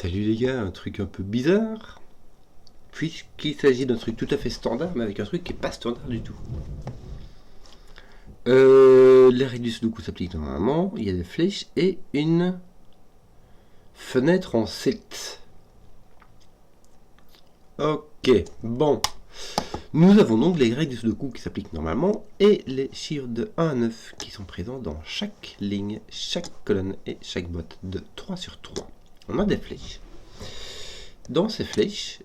Salut les gars, un truc un peu bizarre, puisqu'il s'agit d'un truc tout à fait standard, mais avec un truc qui n'est pas standard du tout. Les règles du Sudoku s'appliquent normalement, il y a des flèches et une fenêtre en 7. Ok, bon. Nous avons donc les règles du Sudoku qui s'appliquent normalement et les chiffres de 1 à 9 qui sont présents dans chaque ligne, chaque colonne et chaque boîte de 3 sur 3. On a des flèches. Dans ces flèches,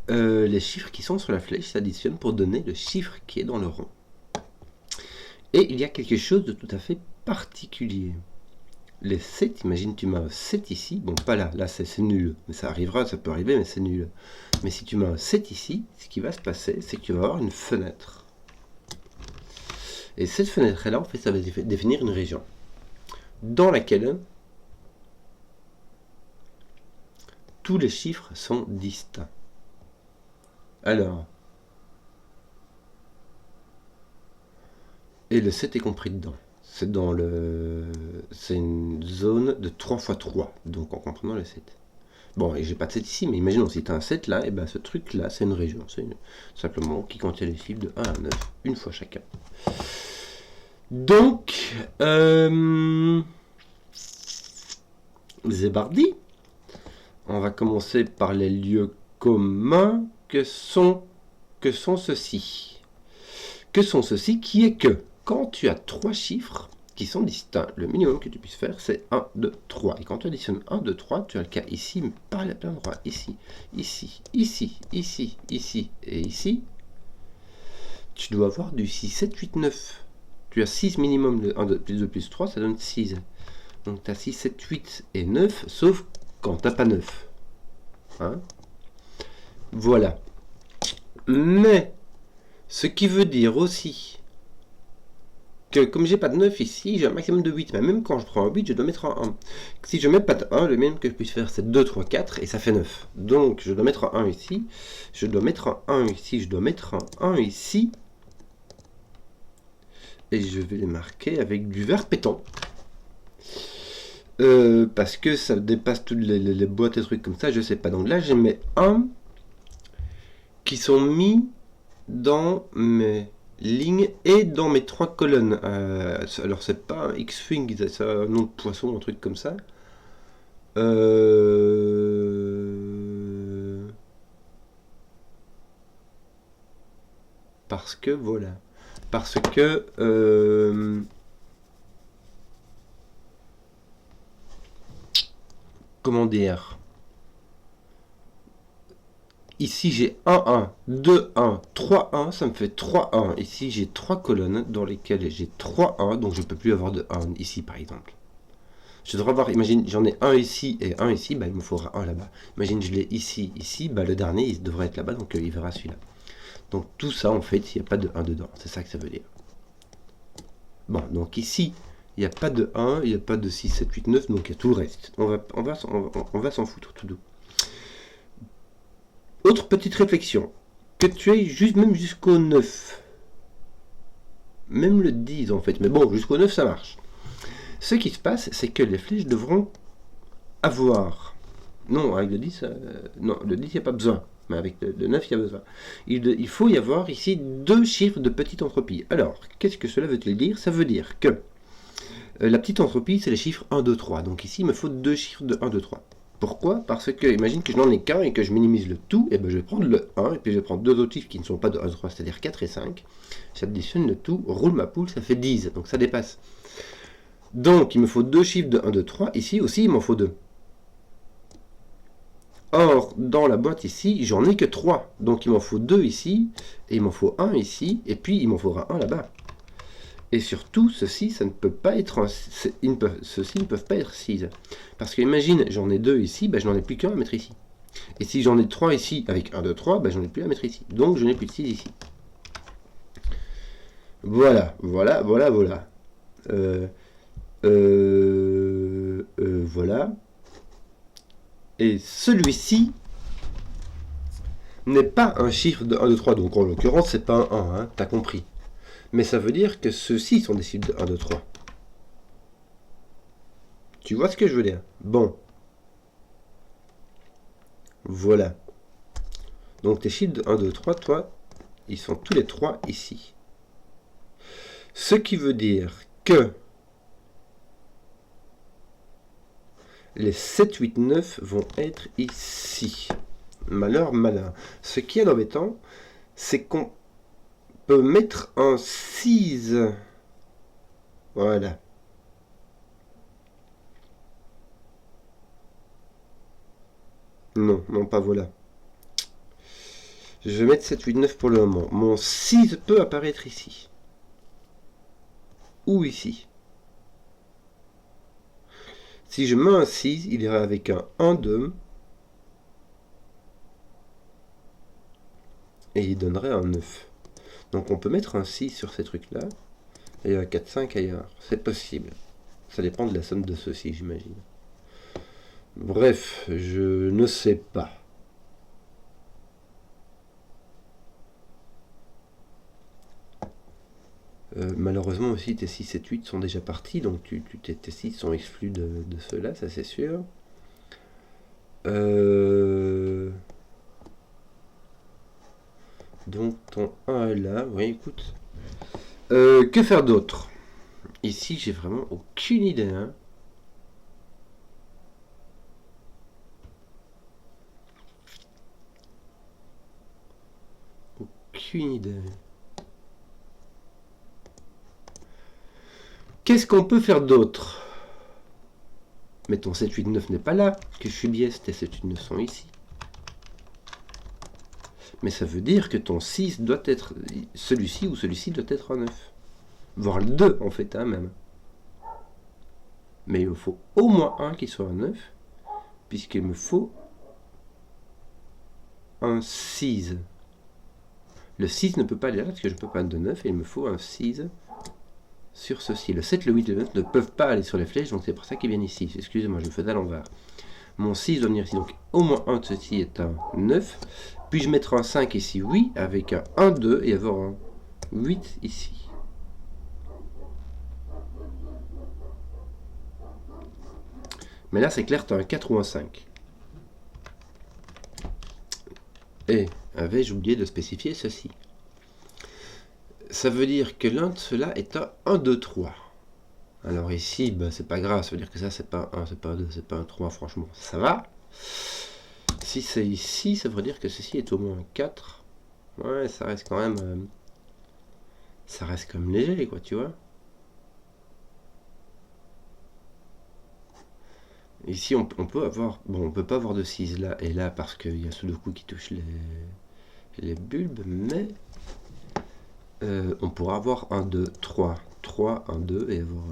les chiffres qui sont sur la flèche s'additionnent pour donner le chiffre qui est dans le rond. Et il y a quelque chose de tout à fait particulier. Les 7, imagine tu mets un 7 ici, bon pas là, là c'est nul, mais ça arrivera, ça peut arriver, mais c'est nul. Mais si tu mets un 7 ici, ce qui va se passer, c'est que tu vas avoir une fenêtre. Et cette fenêtre-là, en fait, ça va définir une région dans laquelle tous les chiffres sont distincts. Alors, et le 7 est compris dedans. C'est une zone de 3 x 3, donc en comprenant le 7. Bon, et j'ai pas de 7 ici, mais imaginons si tu as un 7 là, et ben ce truc là, c'est une région. C'est simplement qui contient les chiffres de 1 à 9, une fois chacun. Donc, Zébardi, on va commencer par les lieux communs que sont ceux-ci. Que sont ceux-ci qui est que quand tu as 3 chiffres qui sont distincts, le minimum que tu puisses faire c'est 1, 2, 3. Et quand tu additionnes 1, 2, 3, tu as le cas ici, mais pas à plein endroit. Ici, ici, ici, ici, ici et ici. Tu dois avoir du 6, 7, 8, 9. Tu as 6 minimum, de 1, 2, plus 2, plus 3, ça donne 6. Donc tu as 6, 7, 8 et 9, sauf quand tu n'as pas 9. Hein? Voilà. Mais, ce qui veut dire aussi que comme j'ai pas de 9 ici, j'ai un maximum de 8. Mais même quand je prends un 8, je dois mettre un 1. Si je mets pas de 1, le minimum que je puisse faire, c'est 2, 3, 4, et ça fait 9. Donc, je dois mettre un 1 ici, je dois mettre un 1 ici, je dois mettre un 1 ici. Et je vais les marquer avec du vert pétant. Parce que ça dépasse toutes les boîtes et trucs comme ça, je sais pas. Donc là, j'ai mes 1 qui sont mis dans mes lignes et dans mes 3 colonnes. Alors c'est pas un X-Wing, c'est un nom de poisson, un truc comme ça. Parce que voilà. Parce que comment dire, ici j'ai 1, 1, 2, 1, 3, 1, ça me fait 3, 1. Ici j'ai 3 colonnes dans lesquelles j'ai 3, 1, donc je ne peux plus avoir de 1 ici par exemple. Je devrais avoir, imagine, j'en ai un ici et un ici, bah, il me faudra un là-bas. Imagine, je l'ai ici, ici, bah, le dernier il devrait être là-bas, donc il verra celui-là. Donc tout ça, en fait, il n'y a pas de 1 dedans, c'est ça que ça veut dire. Bon, donc ici, il n'y a pas de 1, il n'y a pas de 6, 7, 8, 9, donc il y a tout le reste. On va s'en foutre tout doux. Autre petite réflexion, que tu ailles même jusqu'au 9, même le 10 en fait, mais bon, jusqu'au 9 ça marche. Ce qui se passe, c'est que les flèches devront avoir, non, avec le 10, non, le 10 il n'y a pas besoin, mais avec le 9 il y a besoin. Il faut y avoir ici 2 chiffres de petite entropie. Alors, qu'est-ce que cela veut-il dire? Ça veut dire que la petite entropie, c'est les chiffres 1, 2, 3. Donc ici, il me faut 2 chiffres de 1, 2, 3. Pourquoi? Parce que, imagine que je n'en ai qu'un et que je minimise le tout, et ben je vais prendre le 1, et puis je vais prendre 2 autres chiffres qui ne sont pas de 1, 2, 3, c'est-à-dire 4 et 5. J'additionne le tout, roule ma poule, ça fait 10, donc ça dépasse. Donc, il me faut 2 chiffres de 1, 2, 3. Ici aussi, il m'en faut 2. Or, dans la boîte ici, j'en ai que 3. Donc, il m'en faut 2 ici, et il m'en faut 1 ici, et puis il m'en faudra 1 là-bas. Et surtout, ceci, ça ne peut pas être ceci ne peuvent pas être 6. Parce que, imagine, j'en ai 2 ici, ben, je n'en ai plus qu'un à mettre ici. Et si j'en ai 3 ici, avec 1, 2, 3, ben, j'en ai plus à mettre ici. Donc, je n'ai plus de 6 ici. Voilà, voilà, voilà, voilà. Voilà. Et celui-ci n'est pas un chiffre de 1, 2, 3. Donc, en l'occurrence, c'est pas un 1, hein, t'as compris. Mais ça veut dire que ceux-ci sont des chiffres de 1, 2, 3. Tu vois ce que je veux dire? Bon. Voilà. Donc tes chiffres de 1, 2, 3, toi, ils sont tous les 3 ici. Ce qui veut dire que les 7, 8, 9 vont être ici. Malheur, malin. Ce qui est embêtant, c'est qu'on peut mettre un 6. Voilà. Non, non, pas voilà. Je vais mettre 7, 8, 9 pour le moment. Mon 6 peut apparaître ici. Ou ici. Si je mets un 6, il ira avec un 1, 2. Et il donnerait un 9. Donc on peut mettre un 6 sur ces trucs-là. Et un 4, 5 ailleurs. C'est possible. Ça dépend de la somme de ceux-ci, j'imagine. Bref, je ne sais pas. Malheureusement aussi, tes 6, 7, 8 sont déjà partis. Donc tes 6 sont exclus de ceux-là, ça c'est sûr. Donc ton 1 est là. Oui, écoute. Que faire d'autre? Ici, j'ai vraiment aucune idée. Hein. Aucune idée. Qu'est-ce qu'on peut faire d'autre? Mais ton 7, 8, 9 n'est pas là. Que je suis biaise, tes 7, 8, 9 sont ici. Mais ça veut dire que ton 6 doit être celui-ci ou celui-ci doit être un 9. Voire le 2 en fait, hein, même. Mais il me faut au moins un qui soit un 9, puisqu'il me faut un 6. Le 6 ne peut pas aller là parce que je ne peux pas mettre de 9 et il me faut un 6 sur ceci. Le 7, le 8 et le 9 ne peuvent pas aller sur les flèches, donc c'est pour ça qu'ils viennent ici. Excusez-moi, je le fais à l'envers. Mon 6 doit venir ici, donc au moins un de ceci est un 9. Puis-je mettre un 5 ici? Oui, avec un 1, 2 et avoir un 8 ici. Mais là, c'est clair, tu as un 4 ou un 5. Et avais-je oublié de spécifier ceci? Ça veut dire que l'un de ceux-là est un 1, 2, 3. Alors ici, ben, c'est pas grave, ça veut dire que ça, c'est pas un 1, c'est pas un 2, c'est pas un 3, franchement, ça va. Si c'est ici, ça veut dire que ceci est au moins un 4. Ouais, ça reste quand même... ça reste quand même léger, quoi, tu vois. Ici, on peut avoir... Bon, on peut pas avoir de 6 là et là parce qu'il y a Sudoku qui touche les bulbes, mais on pourra avoir 1, 2, 3. 3, 1, 2 et avoir...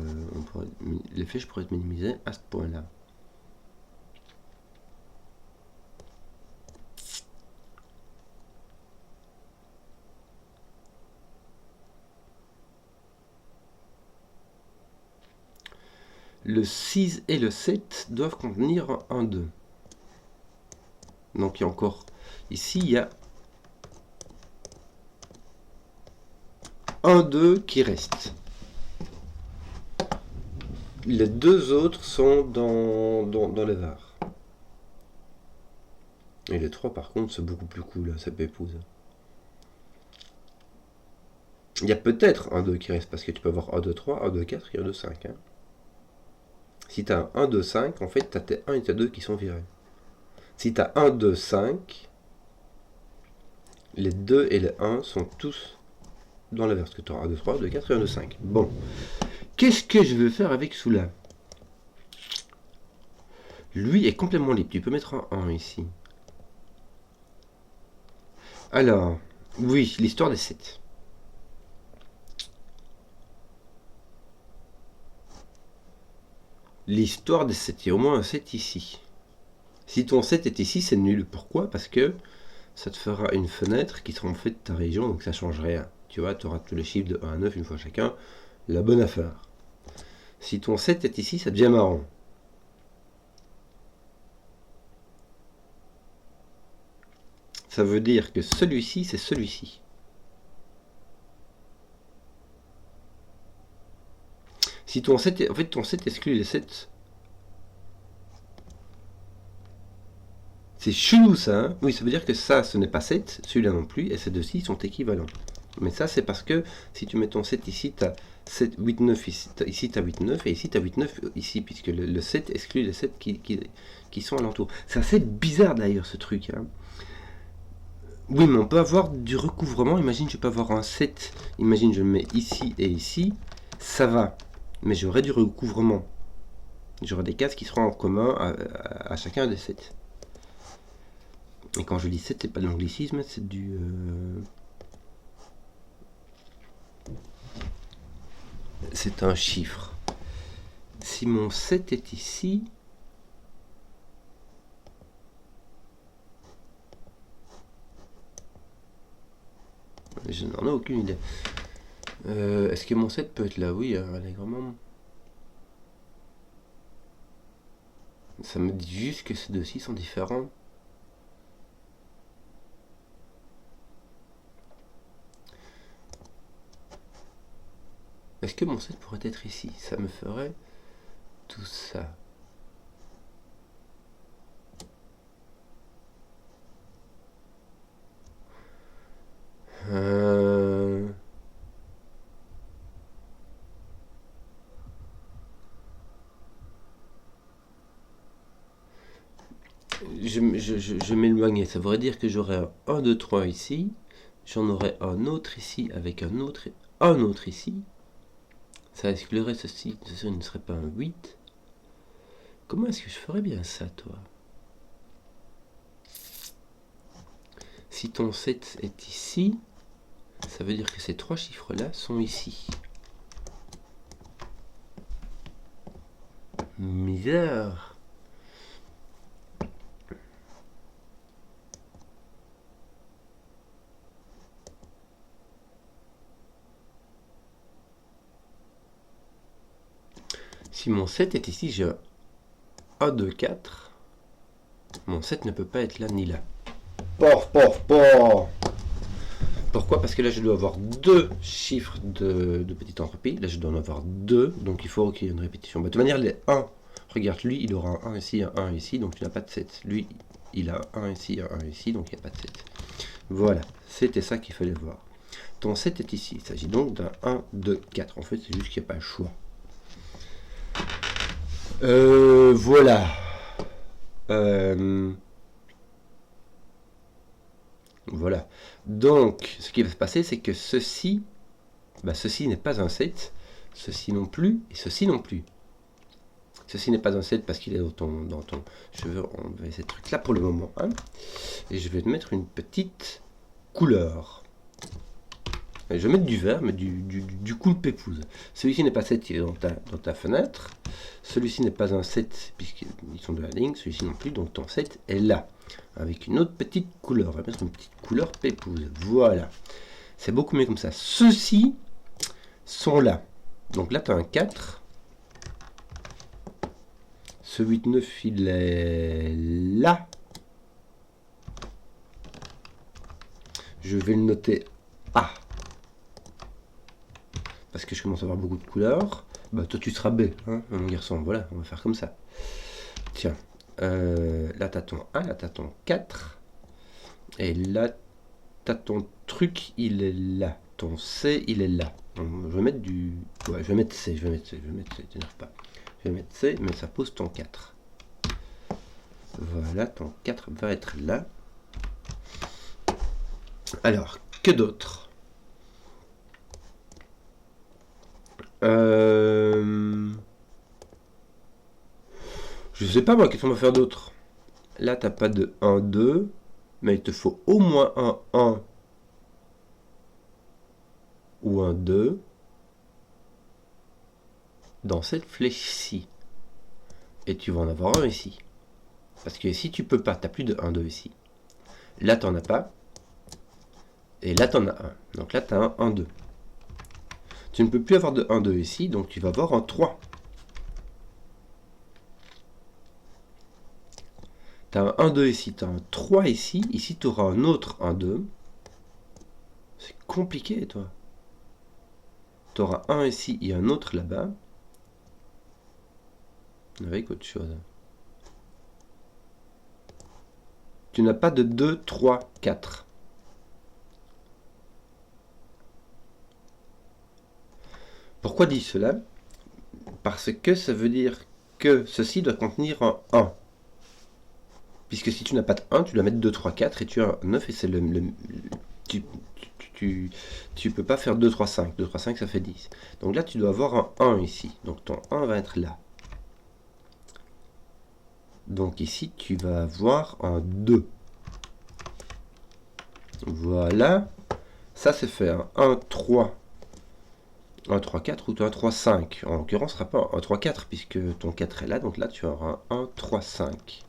les flèches pourraient être minimisées à ce point-là. Le 6 et le 7 doivent contenir un 2. Donc il y a encore... Ici, il y a un 2 qui reste. Les deux autres sont dans les Var. Et les 3 par contre, c'est beaucoup plus cool, ça pépouze. Il y a peut-être un 2 qui reste, parce que tu peux avoir 1, 2, 3, 1, 2, 4 et 1, 2, 5. Hein. Si tu as un 1, 2, 5, en fait, tu as tes 1 et tes 2 qui sont virés. Si tu as 1, 2, 5, les 2 et les 1 sont tous dans la verse, que tu auras 1, 2, 3, 2, 4 et 1, 2, 5. Bon. Qu'est-ce que je veux faire avec celui-là? Lui est complètement libre. Tu peux mettre un 1 ici. Alors, oui, l'histoire des 7. L'histoire des 7. Il y a au moins un 7 ici. Si ton 7 est ici, c'est nul. Pourquoi? Parce que ça te fera une fenêtre qui sera en fait ta région, donc ça change rien. Tu vois, tu auras tous les chiffres de 1 à 9 une fois chacun. La bonne affaire. Si ton 7 est ici, ça devient marrant. Ça veut dire que celui-ci, c'est celui-ci. Si ton 7 est... En fait, ton 7 exclut les 7. C'est chelou ça, hein. Oui, ça veut dire que ça, ce n'est pas 7, celui-là non plus, et ces deux-ci sont équivalents. Mais ça, c'est parce que si tu mets ton 7 ici, tu as 7, 8, 9 ici, tu as 8, 9, et ici, tu as 8, 9 ici, puisque le 7 exclut les 7 qui sont alentour. C'est assez bizarre d'ailleurs ce truc. Hein. Oui, mais on peut avoir du recouvrement. Imagine, je peux avoir un 7, imagine, je le mets ici et ici, ça va. Mais j'aurai du recouvrement. J'aurai des cases qui seront en commun à chacun des 7. Et quand je dis 7, c'est pas de l'anglicisme, c'est du... C'est un chiffre. Si mon 7 est ici... Je n'en ai aucune idée. Est-ce que mon 7 peut être là? Oui, allègrement. Ça me dit juste que ces deux-ci sont différents. Est-ce que mon 7 pourrait être ici? Ça me ferait tout ça. Je m'éloignais. Ça voudrait dire que j'aurais un 1, 2, 3 ici. J'en aurais un autre ici avec un autre ici. Ça exclurait ceci. Ceci ne serait pas un 8. Comment est-ce que je ferais bien ça, toi? Si ton 7 est ici, ça veut dire que ces trois chiffres-là sont ici. Misère. Si mon 7 est ici, j'ai 1, 2, 4. Mon 7 ne peut pas être là ni là. Pourquoi? Parce que là, je dois avoir deux chiffres de petite entropie. Là, je dois en avoir deux. Donc, il faut qu'il y ait une répétition. De toute manière, les 1. Regarde, lui, il aura un 1 ici, un 1 ici. Donc, tu n'as pas de 7. Lui, il a un 1 ici, un 1 ici. Donc, il n'y a pas de 7. Voilà. C'était ça qu'il fallait voir. Ton 7 est ici. Il s'agit donc d'un 1, 2, 4. En fait, c'est juste qu'il n'y a pas le choix. Voilà. Voilà. Donc, ce qui va se passer, c'est que ceci, ceci n'est pas un 7, ceci non plus, et ceci non plus. Ceci n'est pas un 7 parce qu'il est dans ton... Je veux enlever ces trucs-là pour le moment. Hein, et je vais te mettre une petite couleur. Et je vais mettre du vert, mais du cool pépouse. Celui-ci n'est pas 7, il est dans ta fenêtre. Celui-ci n'est pas un 7, puisqu'ils sont de la ligne. Celui-ci non plus, donc ton 7 est là. Avec une autre petite couleur. On va mettre une petite couleur pépouse. Voilà. C'est beaucoup mieux comme ça. Ceux-ci sont là. Donc là, tu as un 4. Ce 8, 9, il est là. Je vais le noter A. Parce que je commence à avoir beaucoup de couleurs. Bah, toi, tu seras B, hein, mon garçon. Voilà, on va faire comme ça. Tiens. Là, tu as ton 1, là, tu as ton 4. Et là, tu as ton truc, il est là. Ton C, il est là. Donc, je vais mettre du... Ouais, je vais mettre C, t'énerve pas. Je vais mettre C, mais ça pose ton 4. Voilà, ton 4 va être là. Alors, que d'autre? Je sais pas moi, qu'est-ce qu'on va faire d'autre? Là, t'as pas de 1, 2, mais il te faut au moins un 1 ou un 2 dans cette flèche-ci. Et tu vas en avoir un ici. Parce que ici, tu peux pas, t'as plus de 1, 2 ici. Là, t'en as pas. Et là, t'en as un. Donc là, t'as un 1, 2. Tu ne peux plus avoir de 1, 2 ici, donc tu vas avoir un 3. Tu as un 1, 2 ici, tu as un 3 ici. Ici, tu auras un autre 1, 2. C'est compliqué, toi. Tu auras un ici et un autre là-bas. Avec autre chose. Tu n'as pas de 2, 3, 4. Pourquoi dis cela? Parce que ça veut dire que ceci doit contenir un 1. Puisque si tu n'as pas de 1, tu dois mettre 2, 3, 4 et tu as un 9 et c'est tu peux pas faire 2, 3, 5. 2, 3, 5, ça fait 10. Donc là, tu dois avoir un 1 ici. Donc ton 1 va être là. Donc ici, tu vas avoir un 2. Voilà. Ça, c'est fait. 1, 3. 1, 3, 4 ou 1, 3, 5. En l'occurrence, ce ne sera pas 1, 3, 4 puisque ton 4 est là. Donc là, tu auras un 1, 3, 5.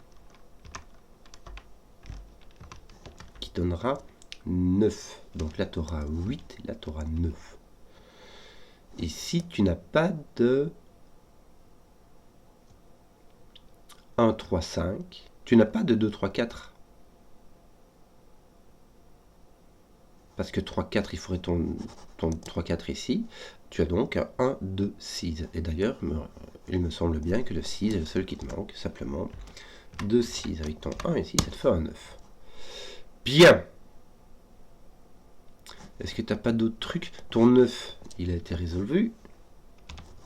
Qui donnera 9. Donc là, tu auras 8. Et là, tu auras 9. Ici, tu n'as pas de 1, 3, 5. Tu n'as pas de 2, 3, 4. Parce que 3, 4, il faudrait ton 3, 4 ici. Tu as donc un 1, 2, 6. Et d'ailleurs, il me semble bien que le 6 est le seul qui te manque. Simplement 2, 6. Avec ton 1 ici, ça te fait un 9. Bien. Est-ce que tu n'as pas d'autres trucs? Ton 9, il a été résolu.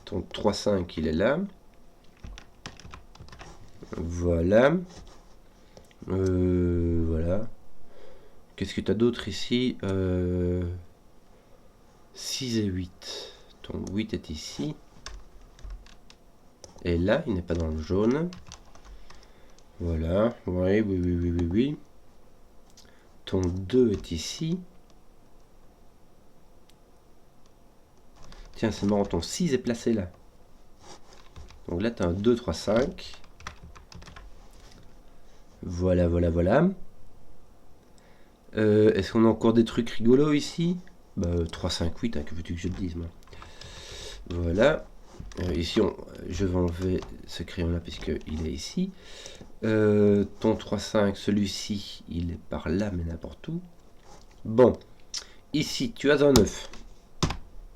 Ton 3, 5, il est là. Voilà. Voilà. Qu'est-ce que tu as d'autre ici? 6 et 8. Ton 8 est ici. Et là, il n'est pas dans le jaune. Voilà. Oui, oui, oui, oui, oui, oui. Ton 2 est ici. Tiens, c'est marrant, ton 6 est placé là. Donc là, tu as un 2, 3, 5. Voilà, voilà, voilà. Est-ce qu'on a encore des trucs rigolos ici? 3, 5, 8, hein, que veux-tu que je te dise, moi? Voilà. Ici, je vais enlever ce crayon-là, puisqu'il est ici. Ton 3, 5, celui-ci, il est par là, mais n'importe où. Bon. Ici, tu as un 9.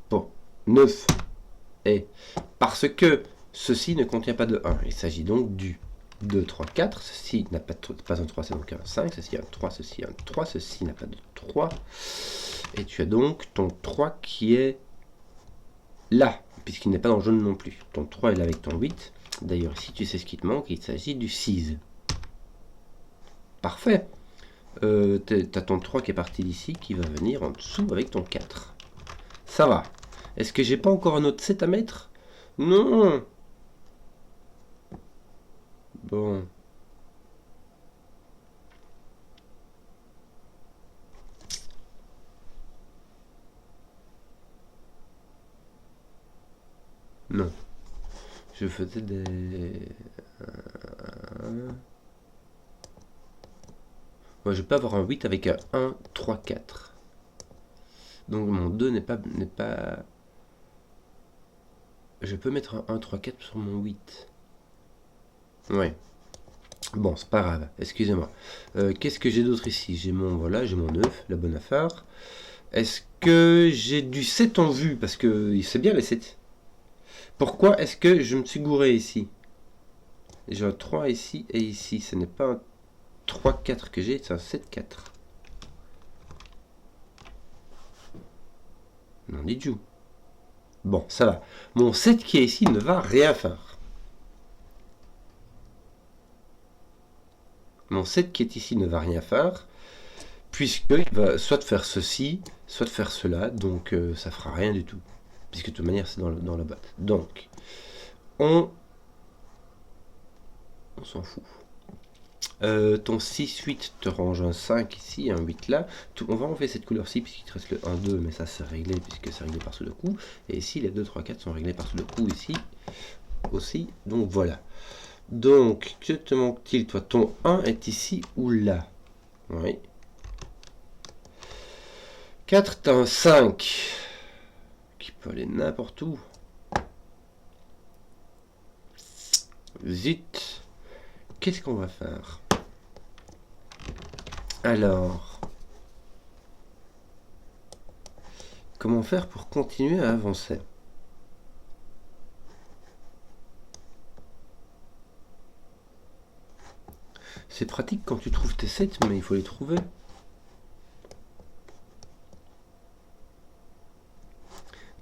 Bon. 9 est... Parce que ceci ne contient pas de 1. Il s'agit donc du 2, 3, 4. Ceci n'a pas un 3, c'est donc un 5. Ceci a un 3, ceci a un 3. Ceci n'a pas de 3. Et tu as donc ton 3 qui est là, puisqu'il n'est pas dans le jaune non plus. Ton 3 est là avec ton 8. D'ailleurs, ici, tu sais ce qui te manque. Il s'agit du 6. Parfait. Tu as ton 3 qui est parti d'ici, qui va venir en dessous avec ton 4. Ça va. Est-ce que j'ai pas encore un autre 7 à mettre? Non. Bon. Non. Je faisais des... Moi, je peux avoir un 8 avec un 1, 3, 4. Donc mon 2 n'est pas... Je peux mettre un 1, 3, 4 sur mon 8. Ouais. Bon, c'est pas grave. Excusez-moi. Qu'est-ce que j'ai d'autre ici? J'ai mon... Voilà, j'ai mon 9, la bonne affaire. Est-ce que j'ai du 7 en vue? Parce que c'est bien les 7. Pourquoi est-ce que je me suis gouré ici? J'ai un 3 ici et ici. Ce n'est pas un 3, 4 que j'ai, c'est un 7, 4. Non, dit Jou. Bon, ça va. Mon 7 qui est ici ne va rien faire. Mon 7 qui est ici ne va rien faire, puisqu'il va soit faire ceci, soit faire cela, donc ça fera rien du tout. Puisque de toute manière, c'est dans la boîte. Donc, on s'en fout. Ton 6, 8 te range un 5 ici, un 8 là. On va enlever cette couleur-ci, puisqu'il te reste le 1, 2, mais ça c'est réglé, puisque c'est réglé par sous le coup. Et ici, les 2, 3, 4 sont réglés par sous le coup ici aussi. Donc voilà. Donc, que te manque-t-il, toi? Ton 1 est ici ou là? Oui. 4, t'as un 5 qui peut aller n'importe où. Zut. Qu'est-ce qu'on va faire? Alors, comment faire pour continuer à avancer? C'est pratique quand tu trouves tes 7, mais il faut les trouver.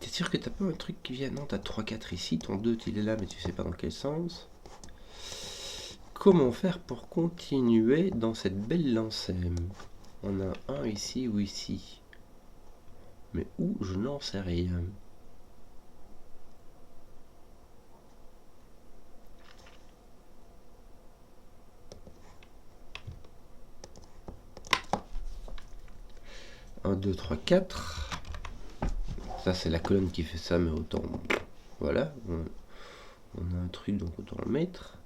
T'es sûr que t'as pas un truc qui vient? Non, t'as 3-4 ici, ton 2 il est là, mais tu sais pas dans quel sens. Comment faire pour continuer dans cette belle lancée? On a un ici ou ici. Mais où? Je n'en sais rien. Un, 2, 3, 4. Ça, c'est la colonne qui fait ça, mais autant... Voilà. On a un truc, donc autant le mettre.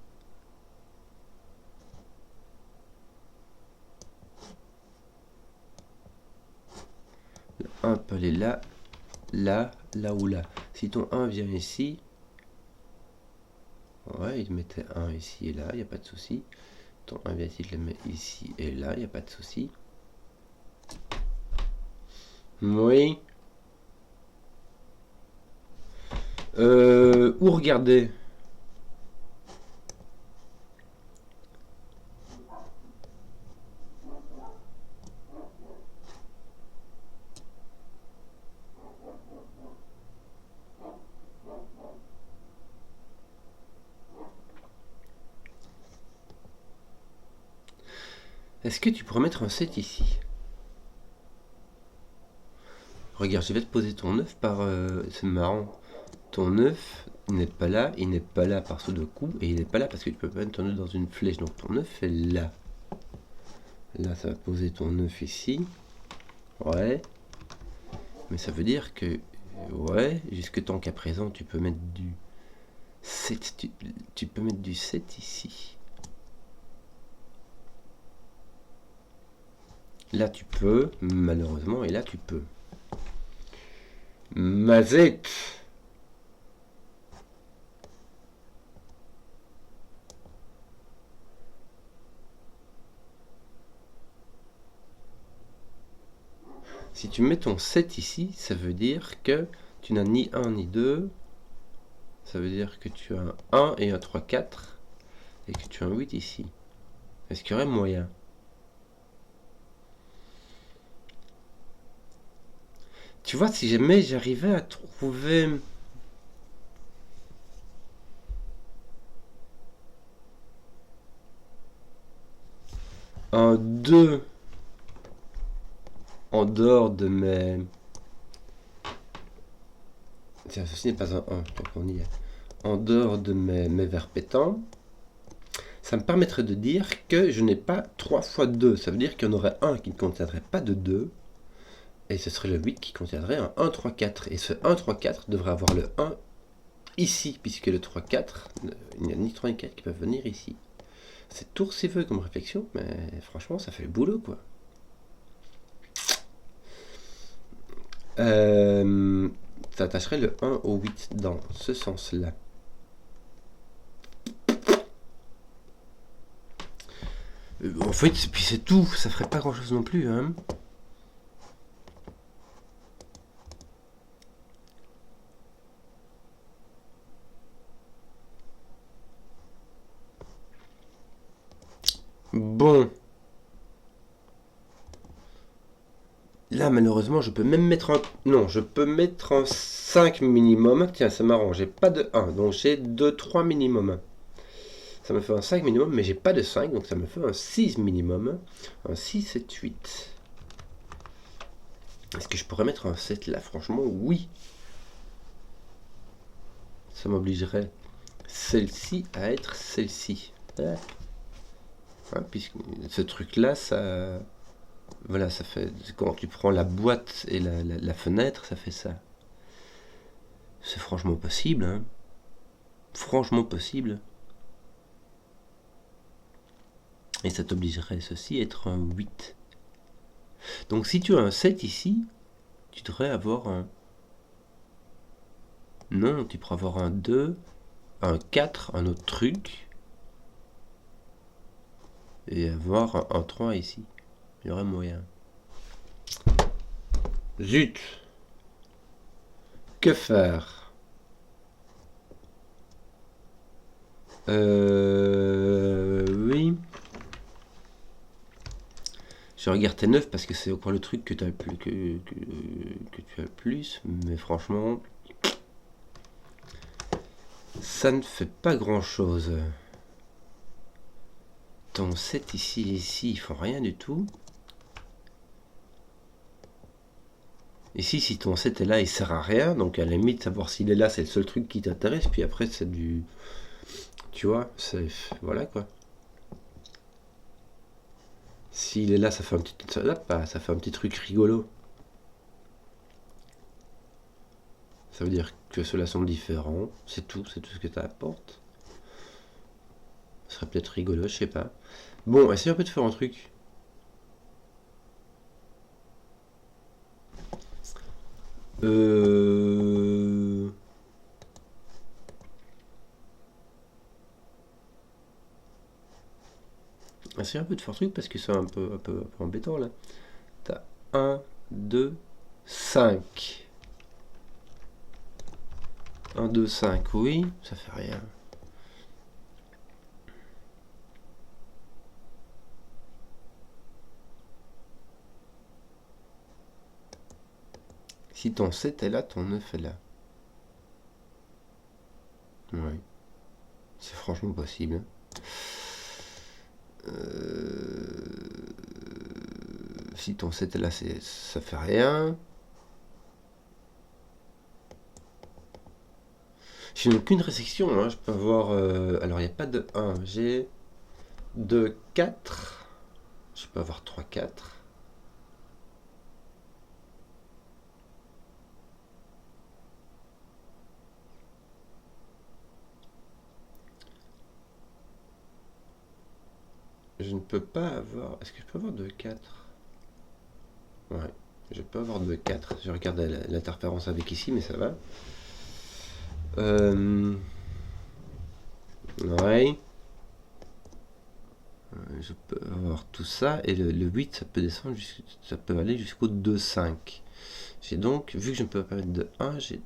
Le 1 peut aller là, là ou là. Si ton 1 vient ici... Ouais, il mettait 1 ici et là, il n'y a pas de souci. Ton 1 vient ici, je le mets ici et là, il n'y a pas de souci. Oui. Où regarder? Est-ce que tu pourrais mettre un 7 ici? Regarde, je vais te poser ton 9 par... c'est marrant. Ton 9, il n'est pas là, il n'est pas là par ce deux coups, et il n'est pas là parce que tu peux pas mettre ton 9 dans une flèche. Donc ton 9 est là. Là, ça va poser ton 9 ici. Ouais. Mais ça veut dire que... Ouais, jusque tant qu'à présent, tu peux mettre du 7. Tu peux mettre du 7 ici. Là, tu peux, malheureusement, et là, tu peux. Mazette. Si tu mets ton 7 ici, ça veut dire que tu n'as ni 1 ni 2. Ça veut dire que tu as un 1 et un 3, 4. Et que tu as un 8 ici. Est-ce qu'il y aurait moyen? Tu vois, si jamais j'arrivais à trouver... un 2 en dehors de mes... Tiens, ceci n'est pas un 1, donc on y est. En dehors de mes vers pétants, ça me permettrait de dire que je n'ai pas 3 fois 2. Ça veut dire qu'il y en aurait un qui ne contiendrait pas de 2. Et ce serait le 8 qui contiendrait un 1, 3, 4. Et ce 1, 3, 4 devrait avoir le 1 ici, puisque le 3, 4, il n'y a ni 3 ni 4 qui peuvent venir ici. C'est tout receveux comme réflexion, mais franchement, ça fait le boulot, quoi. Ça attacherait le 1 au 8 dans ce sens-là. En fait, puis c'est tout, ça ferait pas grand-chose non plus, hein. Bon. Là, malheureusement, je peux même mettre un... Non, je peux mettre un 5 minimum. Tiens, c'est marrant, j'ai pas de 1, donc j'ai 2, 3 minimum. Ça me fait un 5 minimum, mais j'ai pas de 5, donc ça me fait un 6 minimum. Un 6, 7, 8. Est-ce que je pourrais mettre un 7 là? Franchement, oui. Ça m'obligerait celle-ci à être celle-ci. Ouais. Hein, puisque ce truc-là, ça... Voilà, ça fait... Quand tu prends la boîte et la fenêtre, ça fait ça. C'est franchement possible, hein. Franchement possible. Et ça t'obligerait ceci à être un 8. Donc si tu as un 7 ici, tu devrais avoir un... Non, tu pourrais avoir un 2, un 4, un autre truc. Et avoir un 3 ici. Il y aurait moyen. Zut! Que faire? Oui. Je regarde tes 9 parce que c'est encore le truc que tu as le plus, que tu as le plus, mais franchement, ça ne fait pas grand chose. Ton 7 ici, ils font rien du tout. Ici, si ton 7 est là, il sert à rien. Donc à la limite, savoir s'il est là, c'est le seul truc qui t'intéresse. Puis après, c'est du... Tu vois, c'est... Voilà quoi. S'il est là, ça fait un petit... Ça fait un petit truc rigolo. Ça veut dire que ceux-là sont différents. C'est tout ce que ça apporte. Ce serait peut-être rigolo, je sais pas. Bon, essaye un peu de faire un truc. Essaye un peu de faire un truc parce que c'est un peu embêtant là. T'as 1, 2, 5. 1, 2, 5, oui, ça fait rien. Si ton 7 est là, ton 9 est là. Oui. C'est franchement possible. Si ton 7 est là, ça fait rien. Je n'ai aucune restriction. Hein. Je peux avoir... alors, il n'y a pas de 1. J'ai 2, 4. Je peux avoir 3, 4. Je ne peux pas avoir... Est-ce que je peux avoir 2, 4? Ouais, je peux avoir 2, 4. Je regarde l'interférence avec ici, mais ça va. Ouais. Je peux avoir tout ça. Et le 8, ça peut descendre, ça peut aller jusqu'au 2, 5. J'ai donc, vu que je ne peux pas mettre de 1, j'ai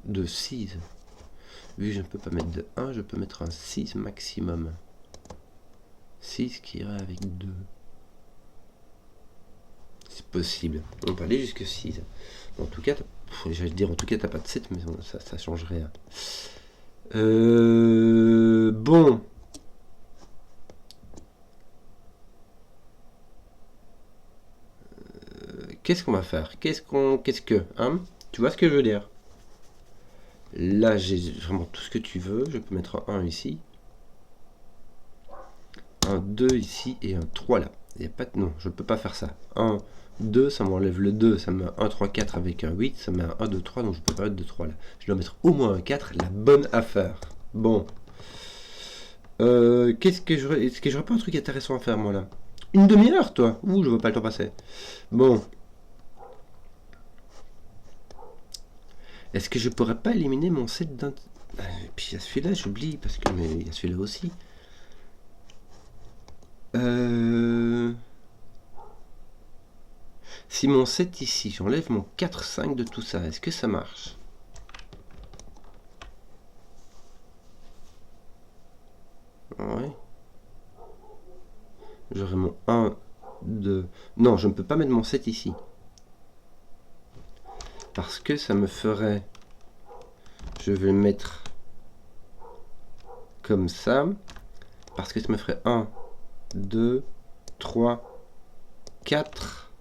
de 6. Vu que je ne peux pas mettre de 1, je peux mettre un 6 maximum. 6 qui irait avec 2. C'est possible. On peut aller jusque 6. En tout cas, j'allais dire, en tout cas, t'as pas de 7, mais ça change rien. Bon. Qu'est-ce qu'on va faire? Qu'est-ce que... Hein? Tu vois ce que je veux dire? Là, j'ai vraiment tout ce que tu veux. Je peux mettre un 1 ici. Un 2 ici et un 3 là. Il y a pas de... Non, je peux pas faire ça. 1, 2, ça m'enlève le 2. Ça me met 1, 3, 4 avec un 8. Ça me met un 1, 2, 3. Donc je peux pas mettre de 3 là. Je dois mettre au moins un 4. La bonne affaire. Bon. Est-ce que j'aurais pas un truc intéressant à faire moi là? Une demi-heure toi? Ouh, je vois pas le temps passer. Bon. Est-ce que je pourrais pas éliminer mon set d'un... Et puis il y a celui-là, j'oublie, parce que... Mais il y a celui-là aussi. Si mon 7 ici, j'enlève mon 4, 5 de tout ça, est-ce que ça marche? Ouais. J'aurai mon 1, 2... Non, je ne peux pas mettre mon 7 ici. Parce que ça me ferait... Je vais le mettre comme ça. Parce que ça me ferait 1, 2, 3, 4,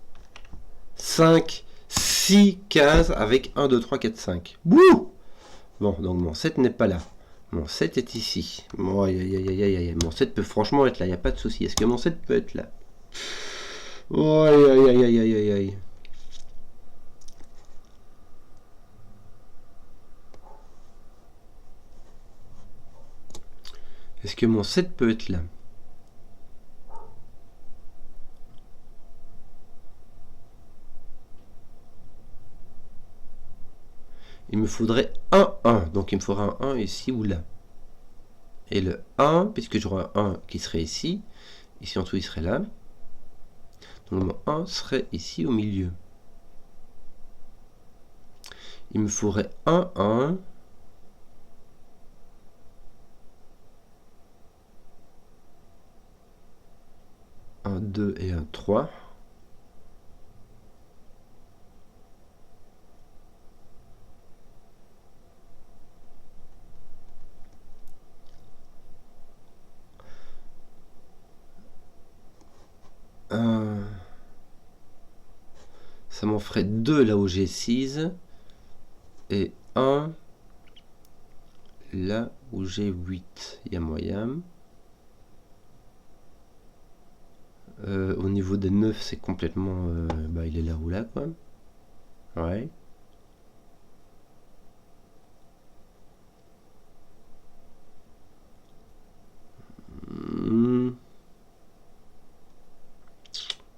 5, 6 cases avec 1, 2, 3, 4, 5. Bouh! Bon, donc mon 7 n'est pas là. Mon 7 est ici. Bon, mon 7 peut franchement être là, il n'y a pas de souci. Est-ce que mon 7 peut être là? Aïe. Est-ce que mon 7 peut être là? Il me faudrait un 1. Donc il me faudra un 1 ici ou là. Et le 1, puisque j'aurai un 1 qui serait ici en dessous il serait là. Donc mon 1 serait ici au milieu. Il me faudrait un 1. 1, 2 et un 3. Ça m'en ferait 2 là où j'ai 6 et 1 là où j'ai 8. Il y a moyen. Au niveau des 9, c'est complètement... bah, il est là ou là, quoi. Ouais.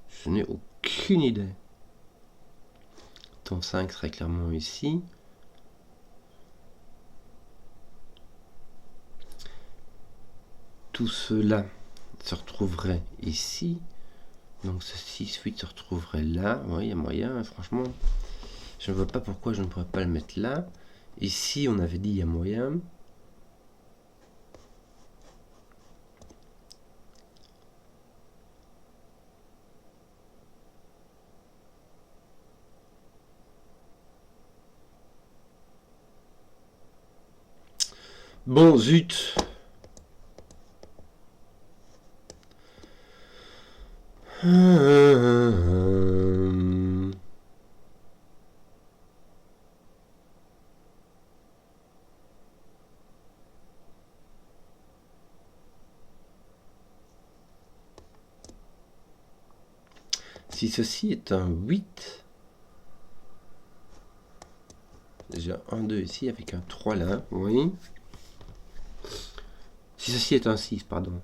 Je n'ai aucune idée. Ton 5 serait clairement ici. Tout cela se retrouverait ici. Donc ce 6, 8 se retrouverait là. Oui, il y a moyen, franchement. Je ne vois pas pourquoi je ne pourrais pas le mettre là. Ici, on avait dit il y a moyen. Bon, zut. Si ceci est un 8, j'ai un 2 ici avec un 3 là, oui. Si ceci est un 6, pardon.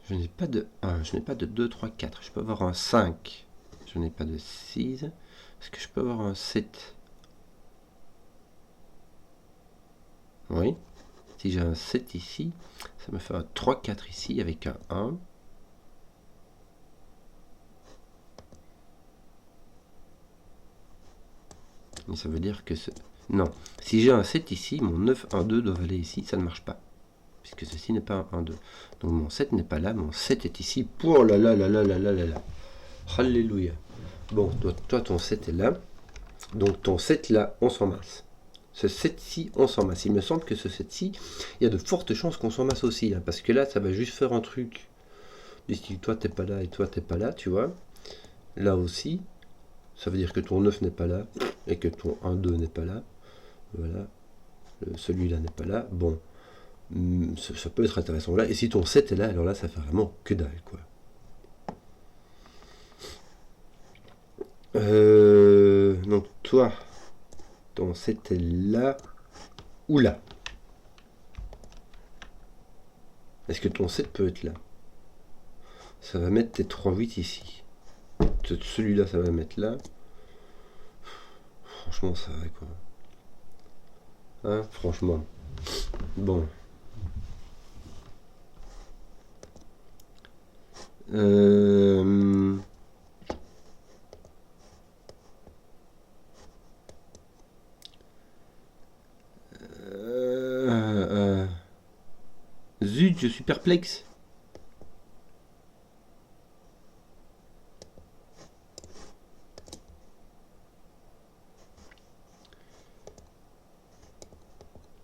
Je n'ai pas de 1, je n'ai pas de 2, 3, 4. Je peux avoir un 5. Je n'ai pas de 6. Est-ce que je peux avoir un 7? Oui. Si j'ai un 7 ici, ça me fait un 3, 4 ici avec un 1. Et ça veut dire que... Non. Si j'ai un 7 ici, mon 9, 1, 2 doivent aller ici. Ça ne marche pas. Puisque ceci n'est pas un 1, 2. Donc mon 7 n'est pas là. Mon 7 est ici. Oh là là là là là là là là. Alléluia. Bon, toi ton 7 est là. Donc ton 7 là, on s'en masse. Ce 7-ci, on s'en masse. Il me semble que ce 7-ci, il y a de fortes chances qu'on s'en masse aussi. Hein, parce que là, ça va juste faire un truc. Du style, toi, t'es pas là et toi, t'es pas là, tu vois. Là aussi, ça veut dire que ton 9 n'est pas là. Et que ton 1-2 n'est pas là. Voilà. Celui-là n'est pas là. Bon. Ça peut être intéressant là. Et si ton 7 est là, alors là, ça fait vraiment que dalle, quoi. Donc toi, ton 7 est là ou là. Est-ce que ton 7 peut être là? Ça va mettre tes 3-8 ici. Celui-là, ça va mettre là. Franchement, ça va quoi. Hein, franchement. Bon. Zut, je suis perplexe.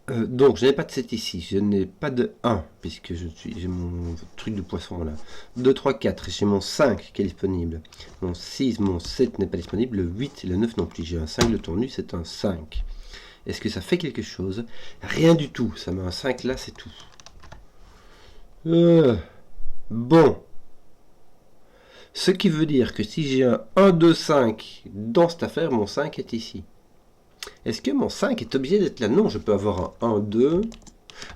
Donc, je n'ai pas de 7 ici. Je n'ai pas de 1, puisque j'ai mon truc de poisson là. 2, 3, 4. J'ai mon 5 qui est disponible. Mon 6, mon 7 n'est pas disponible. Le 8 et le 9 non plus. J'ai un 5 de tournu, c'est un 5. Est-ce que ça fait quelque chose? Rien du tout. Ça met un 5 là, c'est tout. Bon. Ce qui veut dire que si j'ai un 1, 2, 5 dans cette affaire, mon 5 est ici. Est-ce que mon 5 est obligé d'être là? Non, je peux avoir un 1, 2.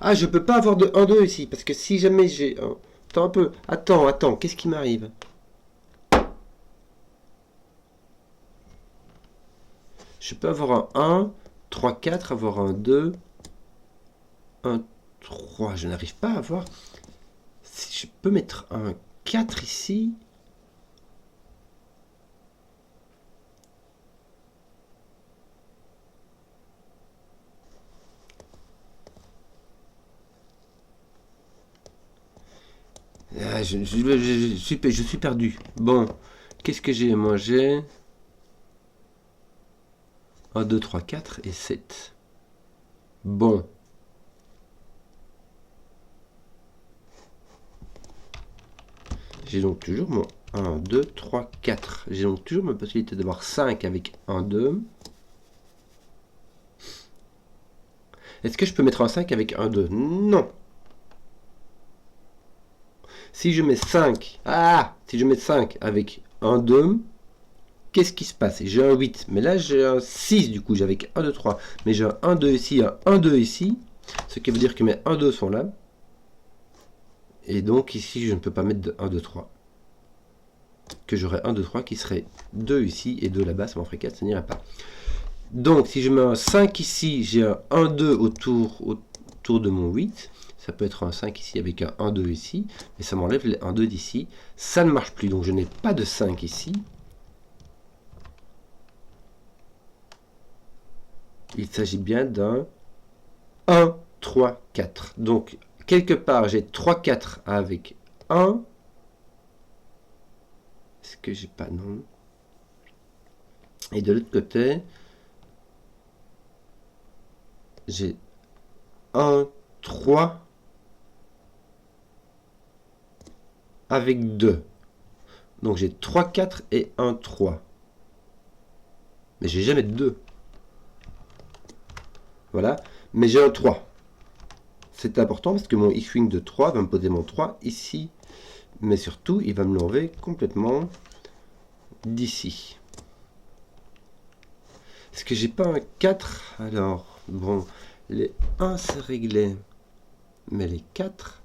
Ah, je peux pas avoir de 1, 2 ici. Parce que si jamais j'ai un... Attends un peu. Attends. Qu'est-ce qui m'arrive? Je peux avoir un 1, 3, 4, avoir un 2, 1, 3. Je n'arrive pas à avoir... Si je peux mettre un 4 ici... je suis perdu. Bon, qu'est-ce que j'ai? Moi, j'ai 1, 2, 3, 4 et 7. Bon. J'ai donc toujours mon 1, 2, 3, 4. J'ai donc toujours ma possibilité d'avoir 5 avec 1, 2. Est-ce que je peux mettre un 5 avec 1, 2? Non. Si je mets 5, si je mets 5 avec 1, 2, qu'est-ce qui se passe? J'ai un 8, mais là j'ai un 6 du coup, j'ai avec 1, 2, 3. Mais j'ai un 1, 2 ici, un 1, 2 ici, ce qui veut dire que mes 1, 2 sont là. Et donc ici, je ne peux pas mettre de 1, 2, 3. Que j'aurais 1, 2, 3 qui serait 2 ici et 2 là-bas, ça m'en ferait 4, ça n'irait pas. Donc si je mets un 5 ici, j'ai un 1, 2 autour de mon 8. Ça peut être un 5 ici avec un 1, 2 ici. Mais ça m'enlève les 1, 2 d'ici. Ça ne marche plus, donc je n'ai pas de 5 ici. Il s'agit bien d'un 1, 3, 4. Donc quelque part, j'ai 3, 4 avec 1. Est-ce que j'ai pas? Non. Et de l'autre côté, j'ai 1, 3 avec 2. Donc j'ai 3, 4 et 1, 3. Mais j'ai jamais de 2. Voilà. Mais j'ai un 3. C'est important parce que mon X-Wing de 3 va me poser mon 3 ici. Mais surtout, il va me l'enlever complètement d'ici. Est-ce que j'ai pas un 4? Alors, bon, les 1 c'est réglé. Mais les 4,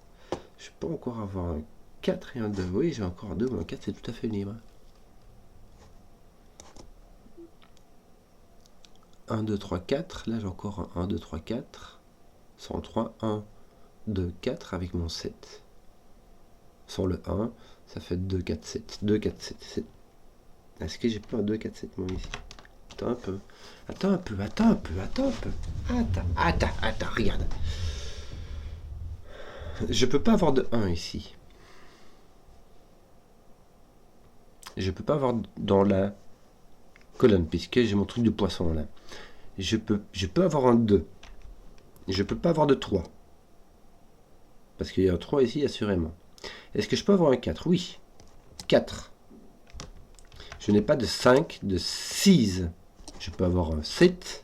je peux encore avoir un 4 et un 2. Oui, j'ai encore un 2, mais un 4 c'est tout à fait libre. 1, 2, 3, 4. Là j'ai encore un 1, 2, 3, 4. 103, 1, 2, 4 avec mon 7. Sans le 1, ça fait 2, 4, 7. 2, 4, 7, 7. Est-ce que j'ai pas un 2, 4, 7 moi ici? Attends un peu. Attends un peu. Attends, regarde. Je peux pas avoir de 1 ici. Je peux pas avoir dans la colonne, puisque j'ai mon truc de poisson là. Je peux avoir un 2. Je peux pas avoir de 3. Parce qu'il y a un 3 ici, assurément. Est-ce que je peux avoir un 4? Oui. 4. Je n'ai pas de 5, de 6. Je peux avoir un 7.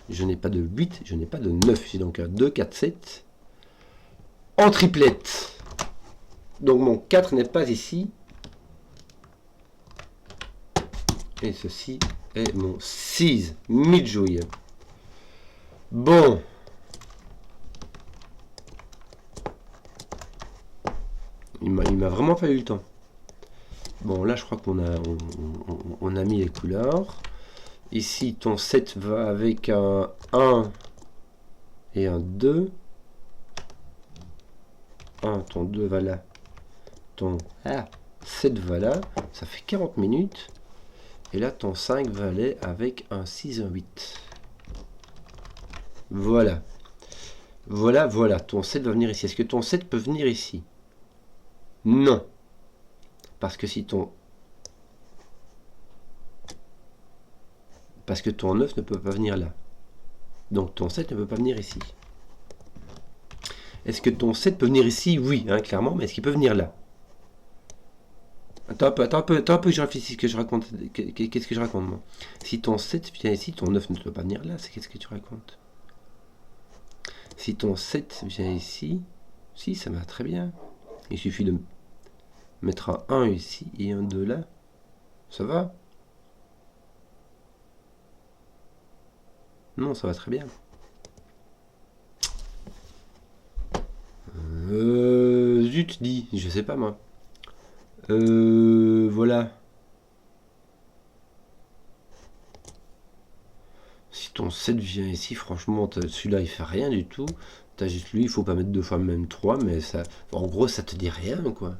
Je n'ai pas de 8. Je n'ai pas de 9. J'ai donc un 2, 4, 7. En triplette. Donc mon 4 n'est pas ici. Et ceci est mon 6. Midjouille. Bon. Il m'a vraiment fallu le temps. Bon, là, je crois qu'on a, on a mis les couleurs. Ici, ton 7 va avec un 1 et un 2. 1, ton 2 va là. Ton 7 va là. Ça fait 40 minutes. Et là, ton 5 va aller avec un 6, un 8. Voilà. Voilà. Ton 7 va venir ici. Est-ce que ton 7 peut venir ici? Non. Parce que si ton... Parce que ton 9 ne peut pas venir là. Donc ton 7 ne peut pas venir ici. Est-ce que ton 7 peut venir ici? Oui, hein, clairement, mais est-ce qu'il peut venir là? Attends un peu que je réfléchisse, que je raconte. Qu'est-ce que je raconte, moi? Si ton 7 vient ici, ton 9 ne peut pas venir là, qu'est-ce que tu racontes? Si ton 7 vient ici, si, ça va très bien. Il suffit de mettre un 1 ici et un 2 là. Ça va? Non, ça va très bien. Zut, dis, je sais pas moi. Voilà. Si ton 7 vient ici, franchement, celui-là il fait rien du tout. T'as juste lui, il faut pas mettre 2 fois même 3, mais ça. En gros, ça te dit rien quoi.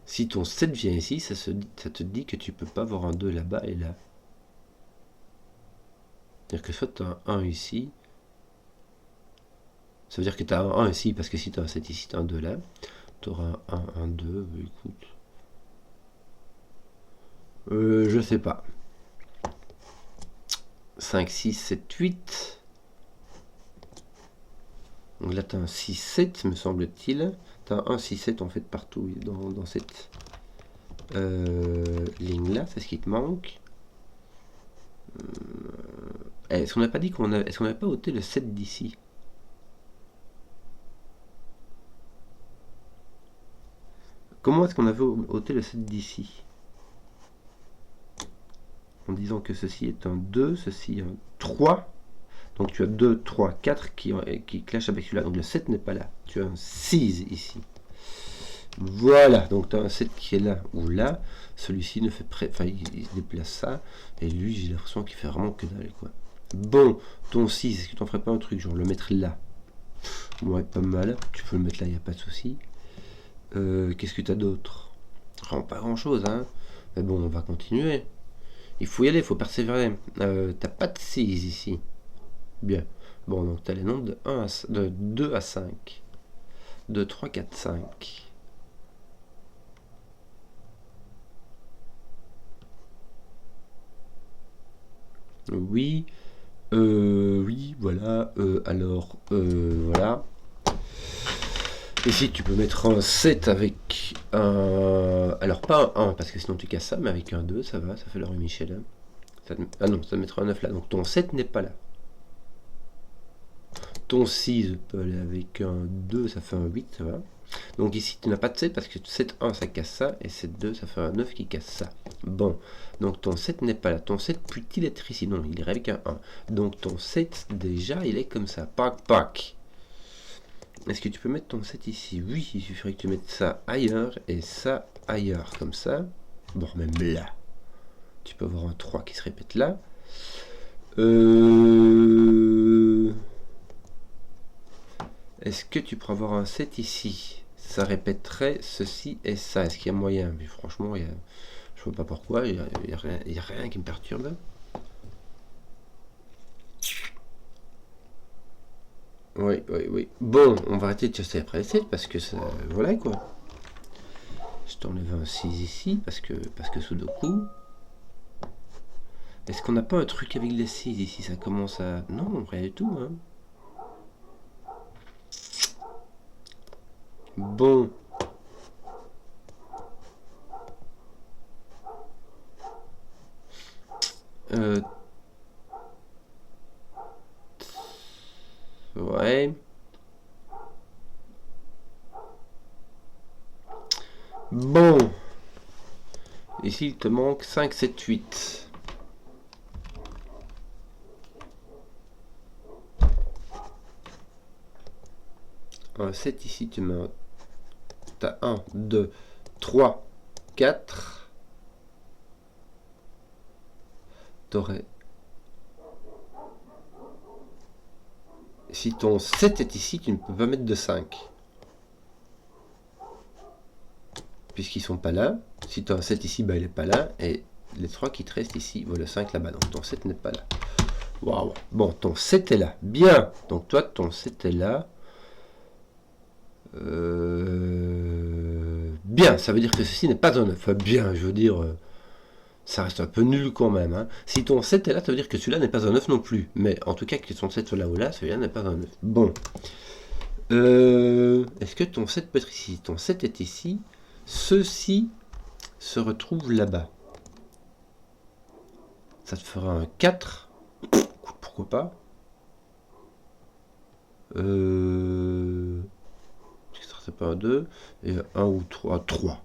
Si ton 7 vient ici, ça te dit que tu peux pas avoir un 2 là-bas et là. C'est-à-dire que soit tu as un 1 ici, Ça veut dire que tu as un 1 ici, parce que si tu as un 7 ici, tu as un 2 là. Tu auras un 1, 2, écoute. Je sais pas. 5, 6, 7, 8. Donc là, tu as un 6, 7, me semble-t-il. Tu as un 6, 7 en fait partout dans cette ligne-là. C'est ce qui te manque. Est-ce qu'on n'a pas dit qu'on a... Est-ce qu'on n'avait pas ôté le 7 d'ici? Comment est-ce qu'on avait ôté le 7 d'ici? En disant que ceci est un 2, ceci un 3. Donc tu as 2, 3, 4 qui clashent avec celui-là. Donc le 7 n'est pas là. Tu as un 6 ici. Voilà, donc tu as un 7 qui est là ou là. Celui-ci ne fait enfin, il se déplace ça. Et lui, j'ai l'impression qu'il fait vraiment que dalle, quoi. Bon, ton 6, est-ce que tu n'en ferais pas un truc, genre le mettre là? Ouais, pas mal. Tu peux le mettre là, il n'y a pas de souci. Qu'est-ce que tu as d'autre? Vraiment pas grand-chose, hein. Mais bon, on va continuer. Il faut y aller, il faut persévérer. T'as pas de 6 ici. Bien. Bon, donc tu as les nombres de 2 à 5. 2, 3, 4, 5. Oui. Oui, voilà. Alors, voilà. Ici, tu peux mettre un 7 avec un... Alors, pas un 1, parce que sinon tu casses ça, mais avec un 2, ça va, ça fait le Michel. Hein. Ah non, ça mettra un 9 là. Donc ton 7 n'est pas là. Ton 6 peut aller avec un 2, ça fait un 8, ça va. Donc ici, tu n'as pas de 7 parce que 7, 1, ça casse ça, et 7, 2, ça fait un 9 qui casse ça. Bon, donc ton 7 n'est pas là. Ton 7 peut-il être ici? Non, il est avec un 1. Donc ton 7, déjà, il est comme ça. Pac, pac. Est-ce que tu peux mettre ton 7 ici? Oui, il suffirait que tu mettes ça ailleurs et ça ailleurs, comme ça. Bon, même là. Tu peux avoir un 3 qui se répète là. Est-ce que tu pourrais avoir un 7 ici? Ça répéterait ceci et ça. Est-ce qu'il y a moyen? Mais franchement, je ne vois pas pourquoi. Il n'y a rien qui me perturbe. Oui, oui, oui. Bon, on va arrêter de chasser après les 7 parce que ça... Voilà quoi. Je t'enlève un 6 ici parce que Sudoku. Est-ce qu'on n'a pas un truc avec les 6 ici? Ça commence à... Non, rien du tout. Hein. Bon. Ouais. Bon. Ici, il te manque 5, 7, 8. Un 7 ici, tu mets... T'as 1, 2, 3, 4. T'aurais... Si ton 7 est ici, tu ne peux pas mettre de 5. Puisqu'ils sont pas là. Si tu as un 7 ici, bah, il n'est pas là. Et les 3 qui te restent ici, voilà, le 5 là-bas. Donc ton 7 n'est pas là. Waouh. Bon, ton 7 est là. Bien. Donc toi, ton 7 est là. Bien. Ça veut dire que ceci n'est pas un 9. Enfin, bien, je veux dire... ça reste un peu nul quand même. Hein. Si ton 7 est là, ça veut dire que celui-là n'est pas un 9 non plus. Mais en tout cas, que ton 7 soit là ou là, celui-là n'est pas un 9. Bon. Est-ce que ton 7 peut être ici? Ton 7 est ici. Ceci se retrouve là-bas. Ça te fera un 4. Pourquoi pas? C'est pas un 2. Et un ou 3. 3.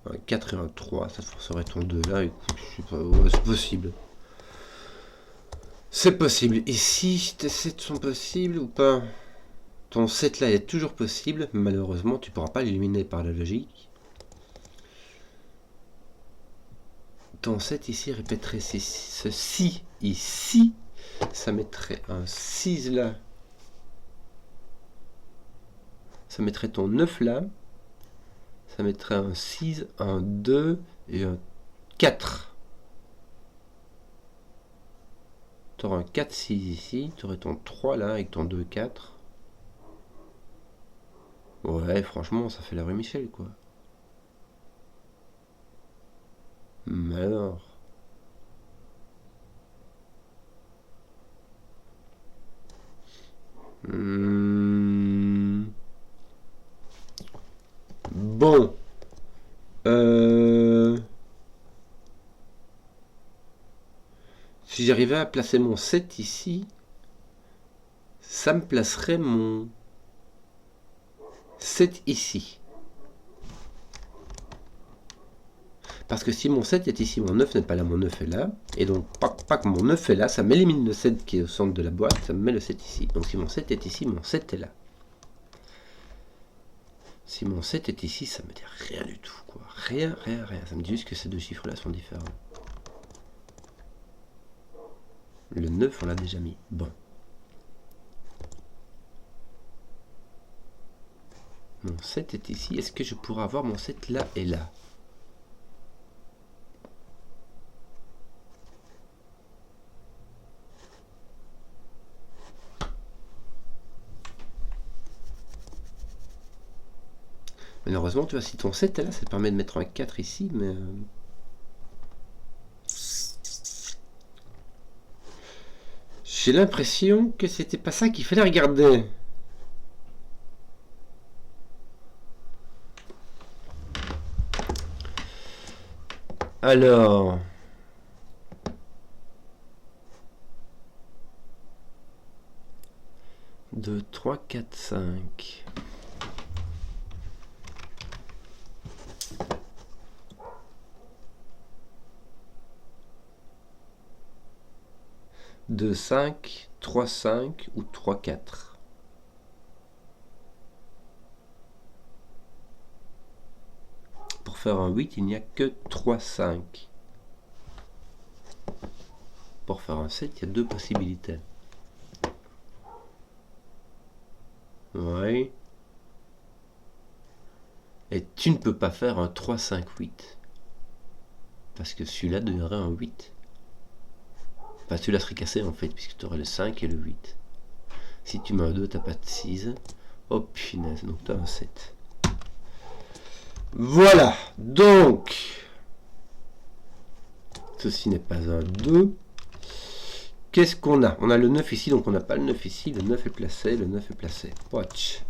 Un 4 et un 3. Ça te forcerait ton 2 là. Écoute, je sais pas. Ouais, c'est possible. C'est possible. Ici, tes 7 sont possibles ou pas? Ton 7 là est toujours possible. Malheureusement, tu ne pourras pas l'éliminer par la logique. Ton 7 ici répéterait ceci ici. Ça mettrait un 6 là. Ça mettrait ton 9 là. Ça mettrait un 6, un 2 et un 4. Tu auras un 4, 6 ici. Tu aurais ton 3 là avec ton 2, 4. Ouais, franchement, ça fait la rue Michel, quoi. Mais alors... Bon. Si j'arrivais à placer mon 7 ici, ça me placerait mon 7 ici. Parce que si mon 7 est ici, mon 9 n'est pas là, mon 9 est là. Et donc, pas que mon 9 est là, ça m'élimine le 7 qui est au centre de la boîte, ça me met le 7 ici. Donc si mon 7 est ici, mon 7 est là. Si mon 7 est ici, ça me dit rien du tout, quoi. Rien. Ça me dit juste que ces deux chiffres-là sont différents. Le 9, on l'a déjà mis. Bon. Mon 7 est ici. Est-ce que je pourrais avoir mon 7 là et là? Malheureusement, tu vois, si ton 7 est là, ça te permet de mettre un 4 ici, mais... J'ai l'impression que c'était pas ça qu'il fallait regarder. Alors... 2, 3, 4, 5... 2, 5, 3, 5 ou 3, 4. Pour faire un 8, il n'y a que 3, 5. Pour faire un 7, il y a deux possibilités. Ouais. Et tu ne peux pas faire un 3, 5, 8. Parce que celui-là deviendrait un 8. Enfin, celui-là serait cassé en fait, puisque tu aurais le 5 et le 8. Si tu mets un 2, tu n'as pas de 6. Oh punaise, donc tu as un 7. Voilà, donc... Ceci n'est pas un 2. Qu'est-ce qu'on a? On a le 9 ici, donc on n'a pas le 9 ici. Le 9 est placé, le 9 est placé. Watch.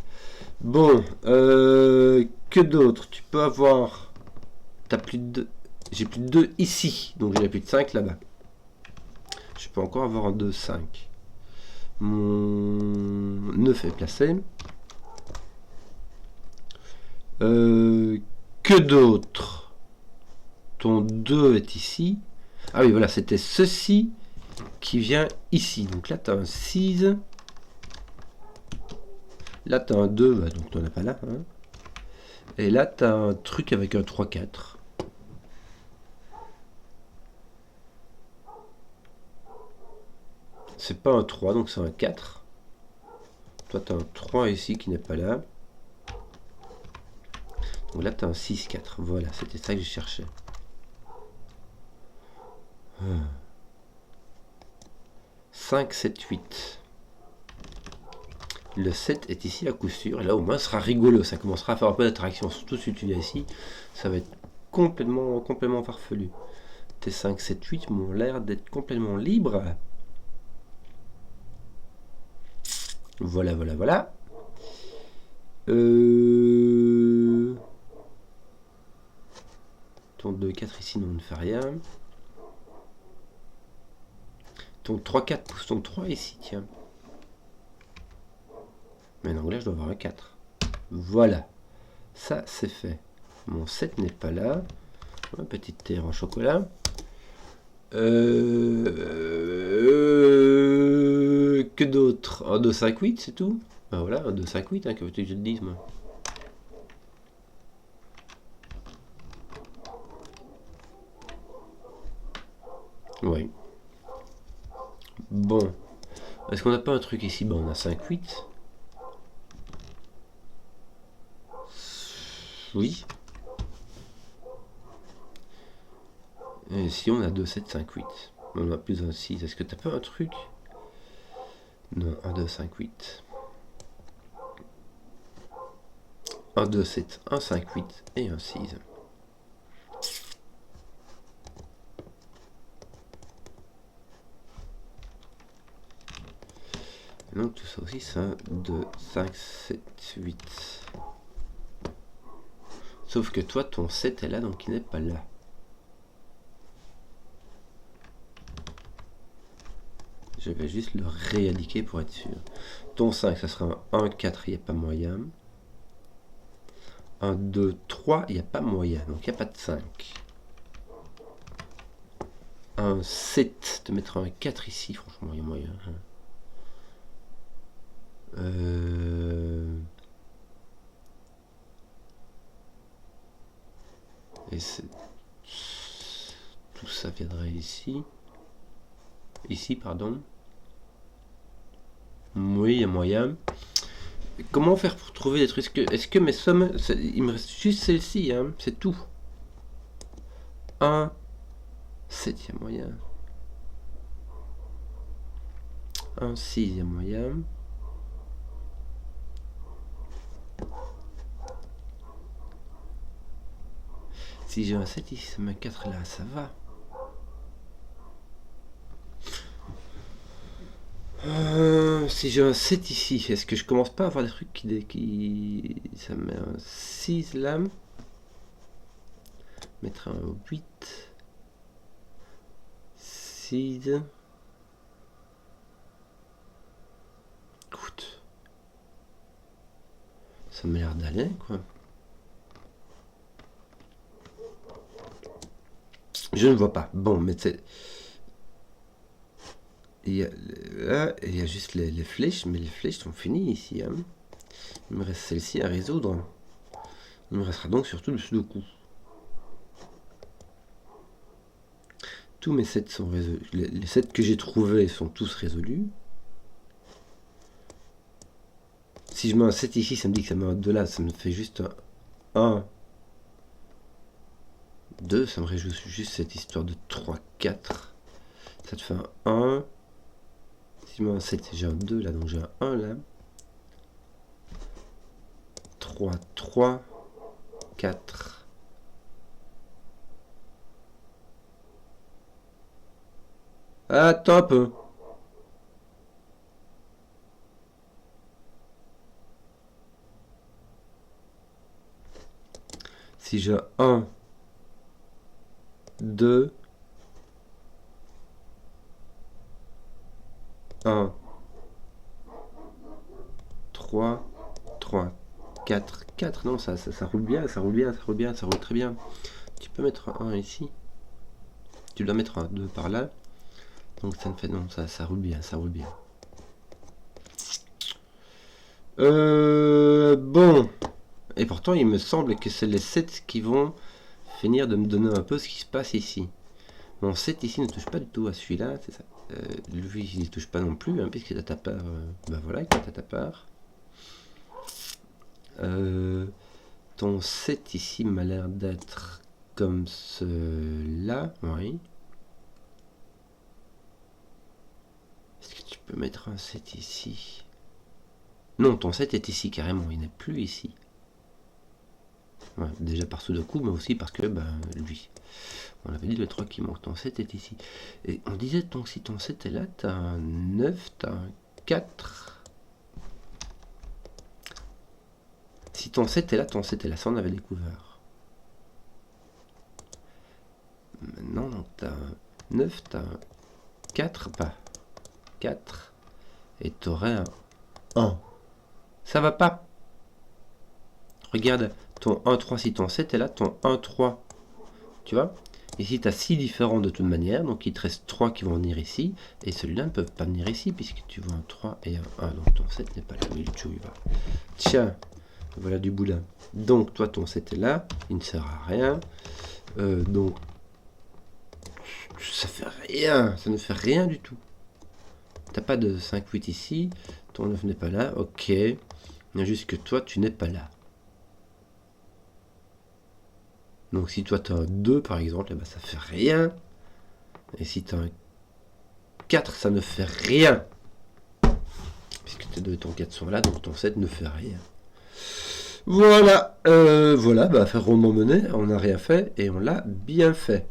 Bon, que d'autre? Tu peux avoir... T'as plus de... J'ai plus de 2 ici, donc j'ai plus de 5 là-bas. Je peux encore avoir un 2, 5. Mon 9 est placé. Que d'autre? Ton 2 est ici. Ah oui, voilà, c'était ceci qui vient ici. Donc là, tu as un 6. Là, tu as un 2, bah, donc tu n'en as pas là. Hein. Et là, tu as un truc avec un 3, 4. C'est pas un 3, donc c'est un 4. Toi, tu as un 3 ici qui n'est pas là. Donc là, tu as un 6, 4. Voilà, c'était ça que je cherchais. 5, 7, 8. Le 7 est ici à coup sûr. Et là, au moins, ce sera rigolo. Ça commencera à faire un peu d'attraction. Surtout si tu viens ici. Ça va être complètement farfelu. Tes 5, 7, 8 m'ont l'air d'être complètement libres. Voilà. Ton 2, 4 ici, non, ne fait rien. Ton 3, 4 pousse ton 3 ici, tiens. Mais non, là, je dois avoir un 4. Voilà. Ça, c'est fait. Mon 7 n'est pas là. Une petite terre en chocolat. Que d'autre? Un 2, 5, 8, c'est tout? Ben voilà, un 2, 5, 8, hein, que veux-tu que je te dise, moi? Oui. Bon. Est-ce qu'on n'a pas un truc ici? Ben on a 5, 8. Oui. Et ici, on a 2, 7, 5, 8. On a plus un 6. Est-ce que t'as pas un truc? Non, 1, 2, 5, 8. Un 2, 7, un 5, 8 et un 6. Donc tout ça aussi, c'est un 2, 5, 7, 8. Sauf que toi, ton 7 est là, donc il n'est pas là. Je vais juste le réindiquer pour être sûr. Ton 5, ça sera un 1, 4, il n'y a pas moyen. Un 2, 3, il n'y a pas moyen, donc il n'y a pas de 5. Un 7, te mettre un 4 ici, franchement, il y a moyen. Et tout ça viendrait ici. Ici, pardon. Oui, il y a moyen. Comment faire pour trouver des trucs? Est-ce que mes sommes... Il me reste juste celle-ci, hein, c'est tout. 1, 7, il y a moyen. 1, 6, il y a moyen. Si j'ai un 7 ici, ça met 4 là, ça va. Si j'ai un 7 ici, est-ce que je commence pas à avoir des trucs qui... Ça met un 6 là. Mettre un 8. 6. Écoute. Ça m'a l'air d'aller, quoi. Je ne vois pas. Bon, mais c'est... Là, il y a juste les flèches, mais les flèches sont finies ici. Hein. Il me reste celle-ci à résoudre. Il me restera donc surtout le sudoku. Tous mes sets sont résolus. Les sets que j'ai trouvés sont tous résolus. Si je mets un 7 ici, ça me dit que ça met un 2 là. Ça me fait juste un 1, 2. Ça me réjoue juste cette histoire de 3, 4. Ça te fait un 1. Si je mets un 7, j'ai un 2 là, donc j'ai un 1 là. 3, 3, 4. Attends un peu. Si j'ai 1, 2, 1, 3, 3, 4, 4. Non, ça roule bien, ça roule bien, ça roule bien, ça roule très bien. Tu peux mettre un 1 ici. Tu dois mettre un 2 par là. Donc ça ne fait... Non, ça roule bien, ça roule bien. Bon. Et pourtant, il me semble que c'est les 7 qui vont finir de me donner un peu ce qui se passe ici. Mon 7 ici ne touche pas du tout à celui-là, c'est ça. Lui, il ne touche pas non plus, hein, puisqu'il est à ta part. Ben voilà, il est à ta part. Ton 7 ici m'a l'air d'être comme cela, oui. Est-ce que tu peux mettre un 7 ici? Non, ton 7 est ici carrément, il n'est plus ici. Ouais, déjà par Sudoku, mais aussi parce que lui. On avait dit le 3 qui manque, ton 7 est ici. Et on disait donc si ton 7 est là, t'as un 9, t'as un 4. Si ton 7 est là, ton 7 est là, ça on avait découvert. Maintenant, donc t'as un 9, t'as un 4, pas 4. Et t'aurais un 1. Ça va pas. Regarde, ton 1, 3, si ton 7 est là, ton 1, 3. Tu vois? Ici, tu as 6 différents de toute manière, donc il te reste 3 qui vont venir ici, et celui-là ne peuvent pas venir ici, puisque tu vois un 3 et un 1, donc ton 7 n'est pas là, mais le chou il va. Tiens, voilà du boulin. Donc toi, ton 7 est là, il ne sert à rien, donc ça fait rien, ça ne fait rien du tout. T'as pas de 5, 8 ici, ton 9 n'est pas là, ok, il y a juste que toi, tu n'es pas là. Donc si toi tu as un 2 par exemple, ça fait rien. Et si tu as un 4, ça ne fait rien. Puisque tes 2 et ton 4 sont là, donc ton 7 ne fait rien. Voilà, voilà, bah, faire rondement mené, on n'a rien fait et on l'a bien fait.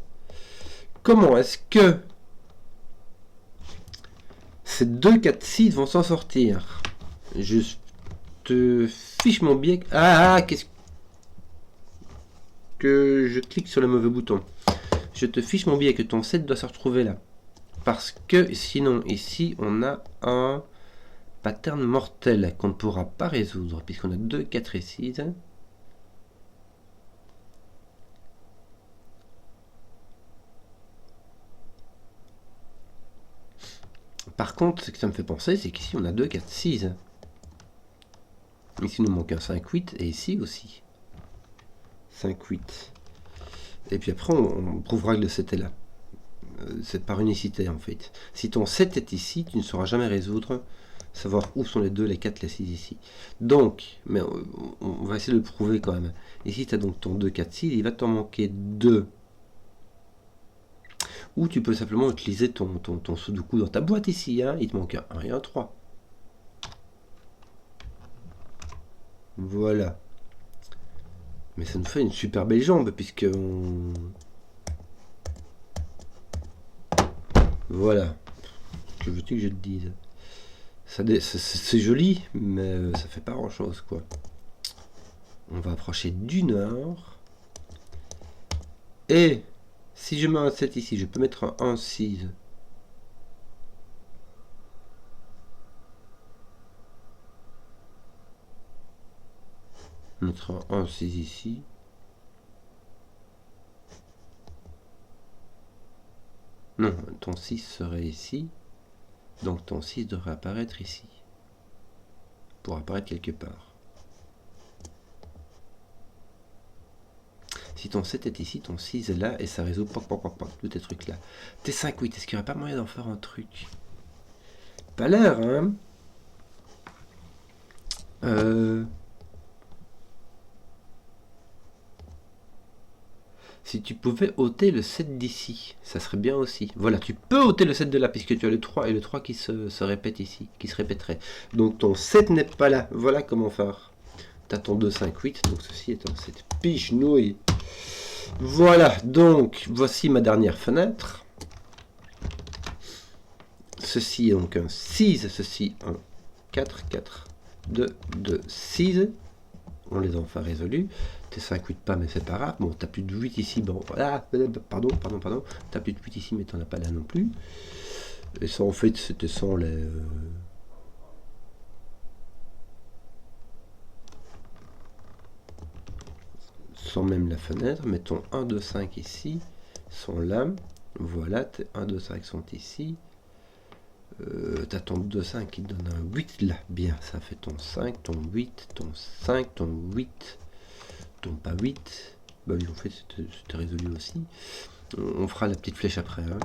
Comment est-ce que ces 2, 4, 6 vont s'en sortir? Je te fiche mon biais. Qu'est-ce que je clique sur le mauvais bouton? Je te fiche mon biais que ton 7 doit se retrouver là. Parce que sinon, ici, on a un pattern mortel qu'on ne pourra pas résoudre, puisqu'on a 2, 4 et 6. Par contre, ce que ça me fait penser, c'est qu'ici, on a 2, 4, 6. Ici, il nous manque un 5, 8, et ici aussi. 5, 8. Et puis après, on prouvera que le 7 est là. C'est par unicité, en fait. Si ton 7 est ici, tu ne sauras jamais résoudre, savoir où sont les 2, les 4, les 6 ici. Donc, mais on va essayer de le prouver quand même. Ici, tu as donc ton 2, 4, 6, il va t'en manquer 2. Ou tu peux simplement utiliser ton Sudoku dans ta boîte ici. Hein. Il te manque un 1 et un 3. Voilà. Mais ça nous fait une super belle jambe, puisque on... Voilà. Que veux-tu que je te dise? C'est joli, mais ça fait pas grand-chose, quoi. On va approcher du nord. Et si je mets un 7 ici, je peux mettre un 1, 6. Mettre un 1, 6 ici. Non, ton 6 serait ici. Donc ton 6 devrait apparaître ici. Pour apparaître quelque part. Si ton 7 est ici, ton 6 est là, et ça résout tous tes trucs là. Tes 5, 8, est-ce qu'il n'y aurait pas moyen d'en faire un truc? Pas l'air, hein? Si tu pouvais ôter le 7 d'ici, ça serait bien aussi. Voilà, tu peux ôter le 7 de là, puisque tu as le 3 et le 3 qui se répète ici, qui se répéterait. Donc ton 7 n'est pas là. Voilà comment faire. Tu as ton 2, 5, 8, donc ceci est un 7 piche-nouille. Voilà, donc voici ma dernière fenêtre. Ceci est donc un 6, ceci un 4, 4, 2, 2, 6. On les a enfin résolus. T'es 5, 8 pas, mais c'est pas grave. Bon, t'as plus de 8 ici. Bon, voilà. Pardon. T'as plus de 8 ici, mais t'en as pas là non plus. Et ça, en fait, c'était sans les... sans même la fenêtre. Mettons 1, 2, 5 ici. Sont là. Voilà, tes 1, 2, 5 sont ici. T'as ton 2, 5 qui te donne un 8 là. Bien, ça fait ton 5, ton 8, ton 5, ton 8, ton pas 8. Bah oui, en fait, c'était résolu aussi. On fera la petite flèche après. Hein.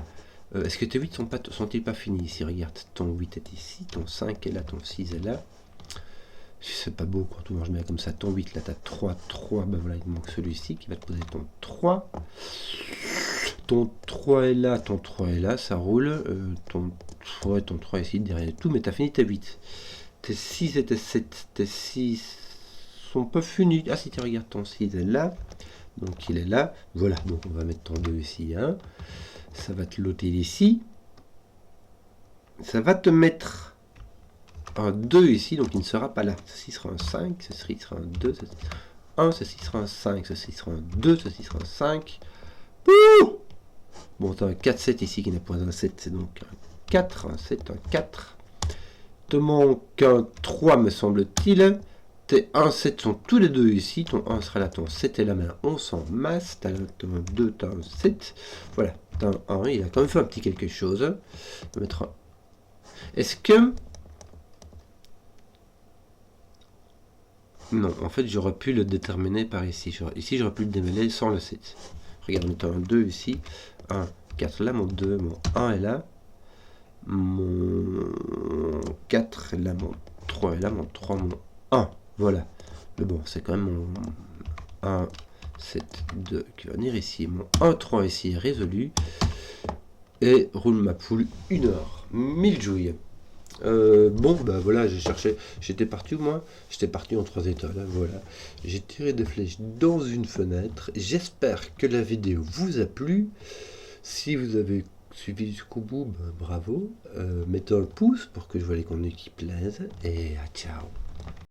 Est-ce que tes 8 sont-ils pas finis ici? Regarde, ton 8 est ici, ton 5 est là, ton 6 est là. C'est pas beau quand tu manges bien comme ça. Ton 8 là, t'as 3, 3. Bah voilà, il te manque celui-ci qui va te poser ton 3. Ton 3 est là, ton 3 est là, ça roule. Ton 3 ici derrière tout, mais t'as fini tes 8. Tes 6 et tes 7. Tes 6 sont pas finis. Ah si tu regardes, ton 6 est là. Donc il est là. Voilà, donc on va mettre ton 2 ici. Hein. Ça va te loter ici. Ça va te mettre un 2 ici, donc il ne sera pas là. Ceci sera un 5, ceci sera un 2, ceci sera un 1, ceci sera un 5, ceci sera un 2, ceci sera un 5. Pouh! Bon, tu as un 4, 7 ici qui n'est pas un 7, c'est donc un 4, un 7, un 4. Te manque un 3, me semble-t-il. Tes 1, 7 sont tous les deux ici. Ton 1 sera là, ton 7 est là, mais on s'en masse. Tu as un 2, tu as un 7. Voilà, tu as un 1, il a quand même fait un petit quelque chose. On va mettre un. Est-ce que... Non, en fait, j'aurais pu le déterminer par ici. Ici, j'aurais pu le démêler sans le 7. Regarde, mettons un 2 ici. 1, 4 là, mon 2, mon 1 est là. Mon 4 est là, mon 3 est là, mon 3, mon 1. Voilà. Mais bon, c'est quand même mon 1, 7, 2 qui va venir ici. Mon 1, 3 ici est résolu. Et roule ma poule 1 heure. 1000 jouilles. Bon, bah voilà, j'ai cherché. J'étais parti où moi? J'étais parti en 3 étoiles, hein, voilà. J'ai tiré des flèches dans une fenêtre. J'espère que la vidéo vous a plu. Si vous avez suivi jusqu'au bout, ben, bravo. Mettez un pouce pour que je vois les contenus qui plaisent. Et ciao.